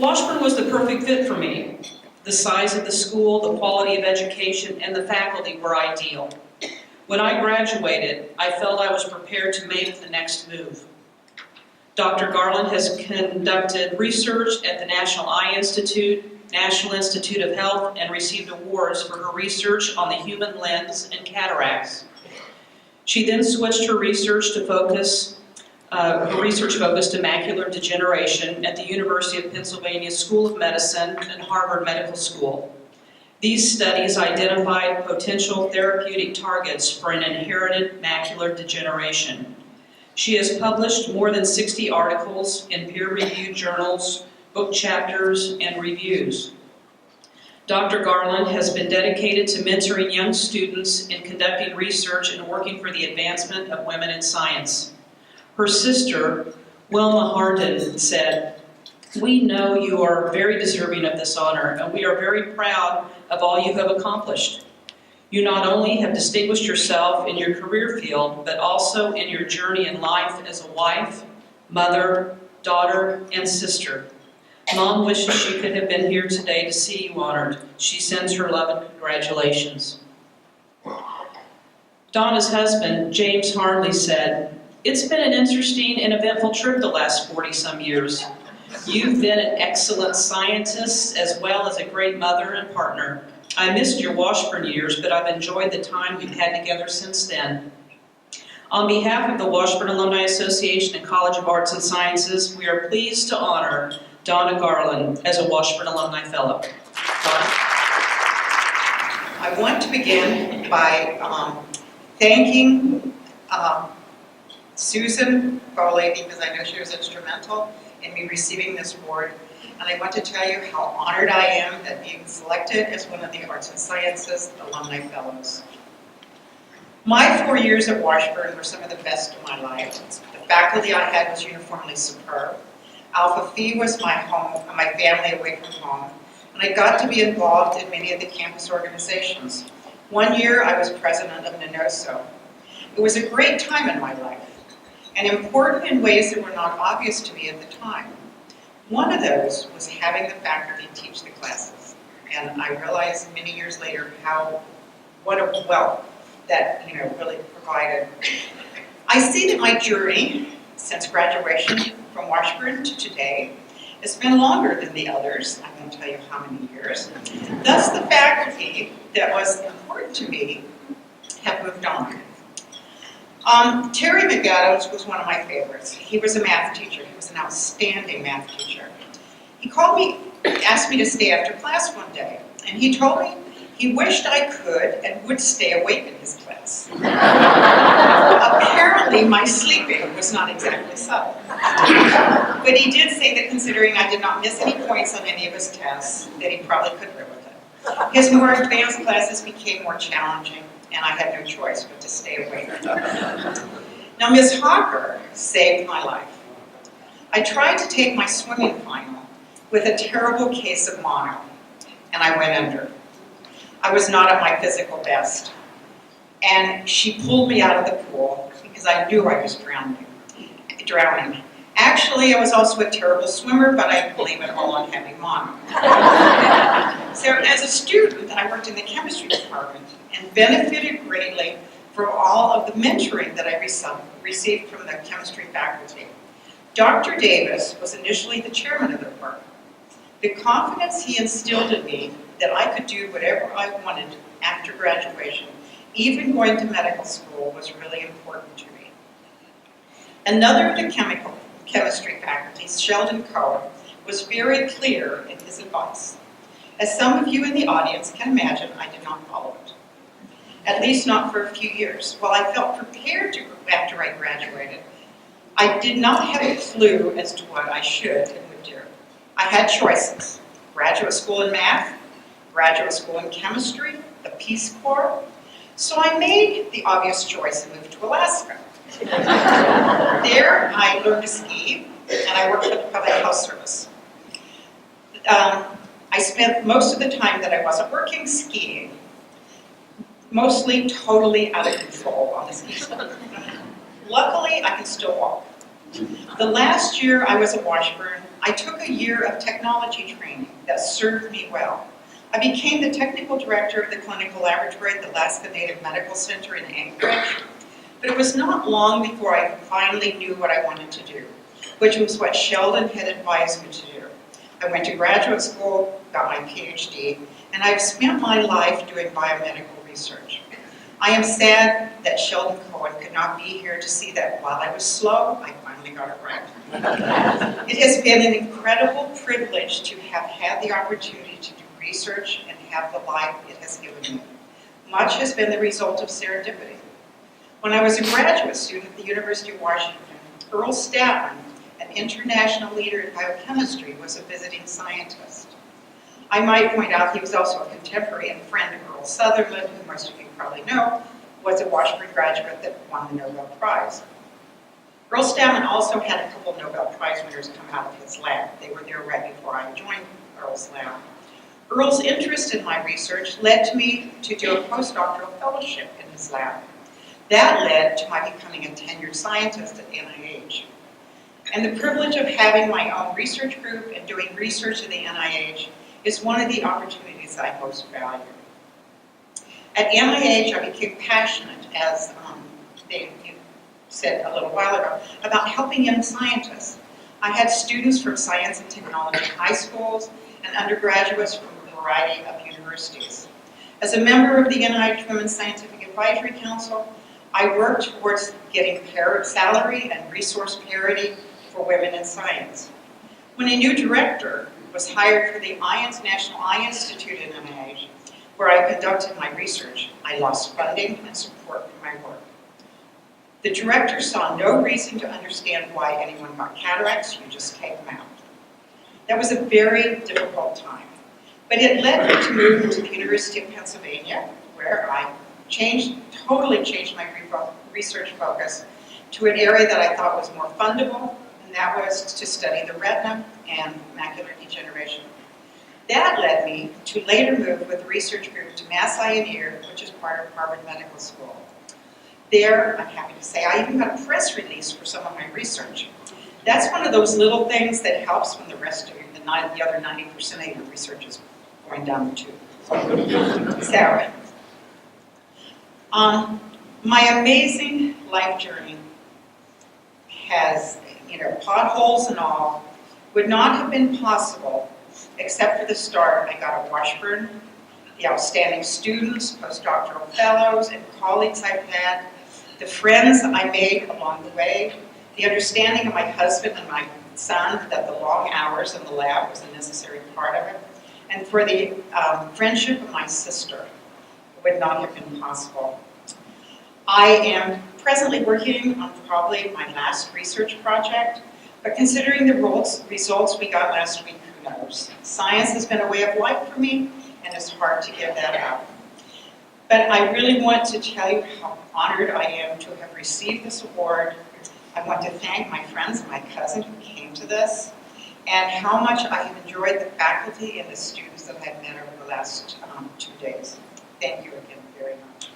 Washburn was the perfect fit for me. The size of the school, the quality of education, and the faculty were ideal. When I graduated, I felt I was prepared to make the next move. Dr. Garland has conducted research at the National Eye Institute, National Institute of Health, and received awards for her research on the human lens and cataracts. She then switched her research focus to macular degeneration at the University of Pennsylvania School of Medicine and Harvard Medical School. These studies identified potential therapeutic targets for an inherited macular degeneration. She has published more than 60 articles in peer-reviewed journals, book chapters, and reviews. Dr. Garland has been dedicated to mentoring young students in conducting research and working for the advancement of women in science. Her sister, Wilma Harden, said, "We know you are very deserving of this honor, and we are very proud of all you have accomplished. You not only have distinguished yourself in your career field, but also in your journey in life as a wife, mother, daughter, and sister. Mom wishes she could have been here today to see you honored. She sends her love and congratulations." Donna's husband, James Harnley, said, "It's been an interesting and eventful trip the last 40-some years. You've been an excellent scientist as well as a great mother and partner. I missed your Washburn years, but I've enjoyed the time we've had together since then." On behalf of the Washburn Alumni Association and College of Arts and Sciences, we are pleased to honor Donna Garland as a Washburn Alumni Fellow. Donna? I want to begin by thanking Susan Foley, because I know she was instrumental in me receiving this award. And I want to tell you how honored I am at being selected as one of the Arts and Sciences Alumni Fellows. My 4 years at Washburn were some of the best of my life. The faculty I had was uniformly superb. Alpha Phi was my home, my family away from home, and I got to be involved in many of the campus organizations. One year I was president of NENOSO. It was a great time in my life, and important in ways that were not obvious to me at the time. One of those was having the faculty teach the classes, and I realized many years later what a wealth that really provided. I see that my journey since graduation from Washburn to today has been longer than the others. I won't tell you how many years. Thus, the faculty that was important to me have moved on. Terry McAdams was one of my favorites. He was a math teacher. He was an outstanding math teacher. He called me, asked me to stay after class one day, and he told me he wished I could and would stay awake in his class. Apparently, my sleeping was not exactly subtle. But he did say that considering I did not miss any points on any of his tests, that he probably could live with it. His more advanced classes became more challenging, and I had no choice but to stay awake. Now, Ms. Hawker saved my life. I tried to take my swimming final with a terrible case of mono, and I went under. I was not at my physical best, and she pulled me out of the pool because I knew I was drowning. Actually, I was also a terrible swimmer, but I blame it all on having mono. So as a student, I worked in the chemistry department and benefited greatly from all of the mentoring that I received from the chemistry faculty. Dr. Davis was initially the chairman of the department. The confidence he instilled in me that I could do whatever I wanted after graduation, even going to medical school, was really important to me. Another of the chemistry faculty, Sheldon Cohen, was very clear in his advice. As some of you in the audience can imagine, I did not follow it. At least not for a few years. While I felt prepared to after I graduated, I did not have a clue as to what I should and would do. I had choices: graduate school in math, graduate school in chemistry, the Peace Corps. So I made the obvious choice and moved to Alaska. There I learned to ski, and I worked for the Public Health Service. I spent most of the time that I wasn't working skiing, mostly totally out of control on the ski slope. Luckily, I can still walk. The last year I was at Washburn, I took a year of technology training that served me well. I became the technical director of the clinical laboratory at the Alaska Native Medical Center in Anchorage, but it was not long before I finally knew what I wanted to do, which was what Sheldon had advised me to do. I went to graduate school, got my Ph.D., and I've spent my life doing biomedical research. I am sad that Sheldon Cohen could not be here to see that while I was slow, I finally got it right. It has been an incredible privilege to have had the opportunity to do research and have the life it has given me. Much has been the result of serendipity. When I was a graduate student at the University of Washington, Earl Statman, an international leader in biochemistry, was a visiting scientist. I might point out he was also a contemporary and friend of Earl Sutherland, who most of you probably know, was a Washburn graduate that won the Nobel Prize. Earl Statman also had a couple Nobel Prize winners come out of his lab. They were there right before I joined Earl's lab. Earl's interest in my research led me to do a postdoctoral fellowship in his lab. That led to my becoming a tenured scientist at NIH. And the privilege of having my own research group and doing research at the NIH is one of the opportunities I most value. At NIH, I became passionate, as you said a little while ago, about helping young scientists. I had students from science and technology high schools and undergraduates from a variety of universities. As a member of the NIH Women's Scientific Advisory Council, I worked towards getting salary and resource parity for women in science. When a new director was hired for the National Eye Institute in NIH, where I conducted my research, I lost funding and support for my work. The director saw no reason to understand why anyone got cataracts, you just take them out. That was a very difficult time, but it led me to move to the University of Pennsylvania, where I totally changed my research focus to an area that I thought was more fundable, and that was to study the retina and macular degeneration. That led me to later move with the research group to Mass Eye and Ear, which is part of Harvard Medical School. There, I'm happy to say, I even got a press release for some of my research. That's one of those little things that helps when the rest of the other 90% of your research is going down the tube. So, my amazing life journey has, potholes and all, would not have been possible except for the start I got at Washburn, the outstanding students, postdoctoral fellows, and colleagues I've had, the friends I made along the way, the understanding of my husband and my son that the long hours in the lab was a necessary part of it, and for the friendship of my sister would not have been possible. I am presently working on probably my last research project, but considering the results we got last week, who knows? Science has been a way of life for me, and it's hard to give that up. But I really want to tell you how honored I am to have received this award. I want to thank my friends and my cousin who came to this, and how much I have enjoyed the faculty and the students that I've met over the last 2 days. Thank you again very much.